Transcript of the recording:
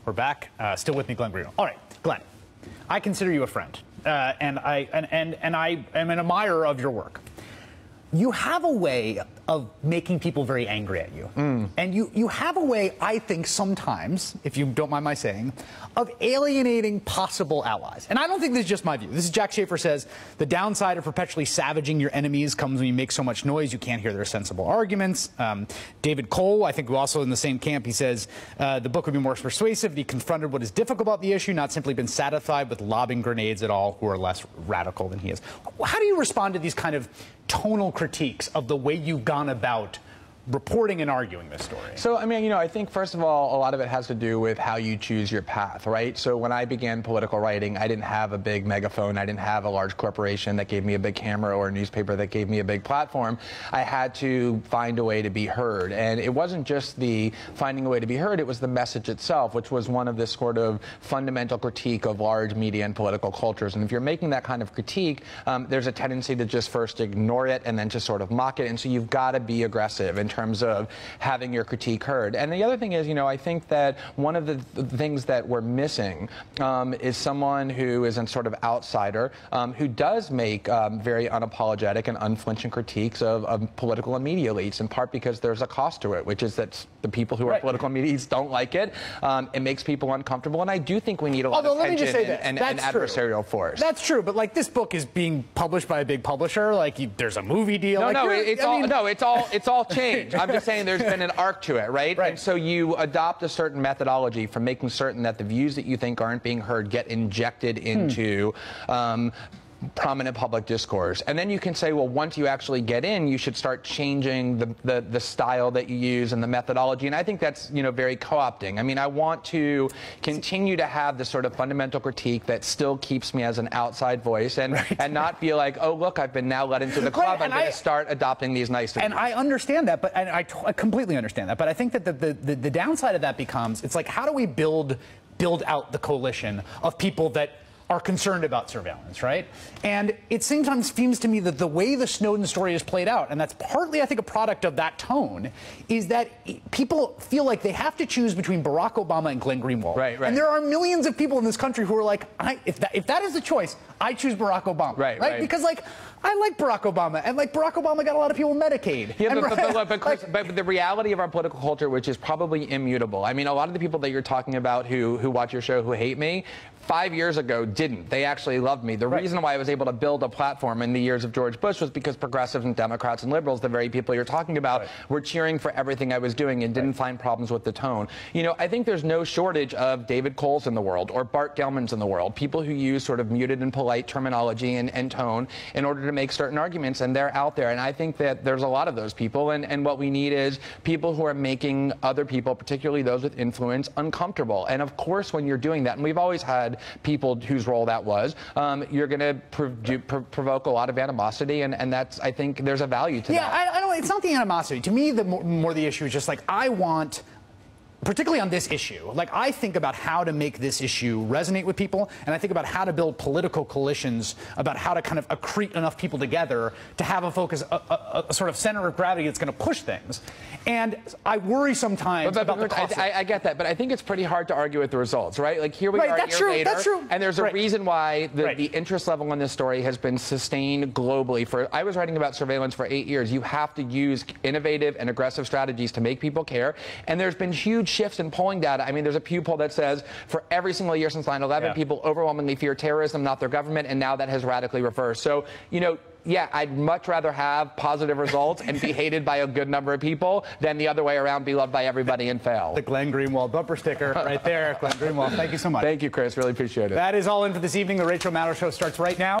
We're back. Still with me, Glenn Greenwald. All right, Glenn, I consider you a friend, and I am an admirer of your work. You have a way of making people very angry at you. And you have a way, I think, sometimes, if you don't mind my saying, of alienating possible allies. And I don't think this is just my view. This is Jack Schafer says, the downside of perpetually savaging your enemies comes when you make so much noise you can't hear their sensible arguments. David Cole, I think, who also in the same camp, he says, the book would be more persuasive if he confronted what is difficult about the issue, not simply been satisfied with lobbing grenades at all who are less radical than he is. How do you respond to these kind of tonal critiques of the way you've gone about reporting and arguing this story? So, I mean, I think, first of all, a lot of it has to do with how you choose your path, right? So when I began political writing, I didn't have a big megaphone. I didn't have a large corporation that gave me a big camera or a newspaper that gave me a big platform. I had to find a way to be heard. And it wasn't just the finding a way to be heard, it was the message itself, which was one of this sort of fundamental critique of large media and political cultures. And if you're making that kind of critique, there's a tendency to just first ignore it and then to sort of mock it. And so you've got to be aggressive in terms of having your critique heard. And the other thing is, I think that one of the things that we're missing is someone who is a sort of outsider who does make very unapologetic and unflinching critiques of political and media elites, in part because there's a cost to it, which is that the people who are political media elites don't like it. It makes people uncomfortable, and I do think we need a lot of tension and adversarial force. That's true, but like this book is being published by a big publisher. Like there's a movie deal. It's all changed. I'm just saying there's been an arc to it, right? And so you adopt a certain methodology for making certain that the views that you think aren't being heard get injected into prominent public discourse. And then you can say, well, once you actually get in, you should start changing the style that you use and the methodology. And I think that's, very co-opting. I mean, I want to continue to have this sort of fundamental critique that still keeps me as an outside voice and not feel like, oh, look, I've been now let into the club. I'm going to start adopting these nice things. And I understand that, but I completely understand that. But I think that the downside of that becomes, it's like, how do we build out the coalition of people that are concerned about surveillance, right? And it sometimes seems to me that the way the Snowden story is played out, and that's partly, I think, a product of that tone, is that people feel like they have to choose between Barack Obama and Glenn Greenwald. Right. And there are millions of people in this country who are like, if that is the choice, I choose Barack Obama. Right? Because, I like Barack Obama, and Barack Obama got a lot of people Medicaid. Yeah, but the reality of our political culture, which is probably immutable. I mean, a lot of the people that you're talking about who watch your show, who hate me, 5 years ago didn't. They actually loved me. The reason why I was able to build a platform in the years of George Bush was because progressives and Democrats and liberals, the very people you're talking about, were cheering for everything I was doing and didn't find problems with the tone. I think there's no shortage of David Coles in the world or Bart Gellmans in the world, people who use sort of muted and polite terminology and tone in order to make certain arguments, and they're out there. And I think that there's a lot of those people, and what we need is people who are making other people, particularly those with influence, uncomfortable. And of course, when you're doing that, and we've always had people whose role that was, you're going to provoke a lot of animosity, and that's, I think, there's a value to that. Yeah, I don't. It's not the animosity. To me, the more the issue is just like, I want, particularly on this issue, I think about how to make this issue resonate with people, and I think about how to build political coalitions, about how to kind of accrete enough people together to have a focus, a sort of center of gravity that's going to push things. And I worry sometimes about the cost. I get that, but I think it's pretty hard to argue with the results, right? Like, here we are a year later, and there's a reason why the interest level in this story has been sustained globally. I was writing about surveillance for 8 years. You have to use innovative and aggressive strategies to make people care, and there's been huge shifts in polling data. I mean, there's a Pew poll that says for every single year since 9/11, people overwhelmingly fear terrorism, not their government, and now that has radically reversed. So, yeah, I'd much rather have positive results and be hated by a good number of people than the other way around, be loved by everybody and fail. The Glenn Greenwald bumper sticker right there. Glenn Greenwald, thank you so much. Thank you, Chris. Really appreciate it. That is all in for this evening. The Rachel Maddow Show starts right now.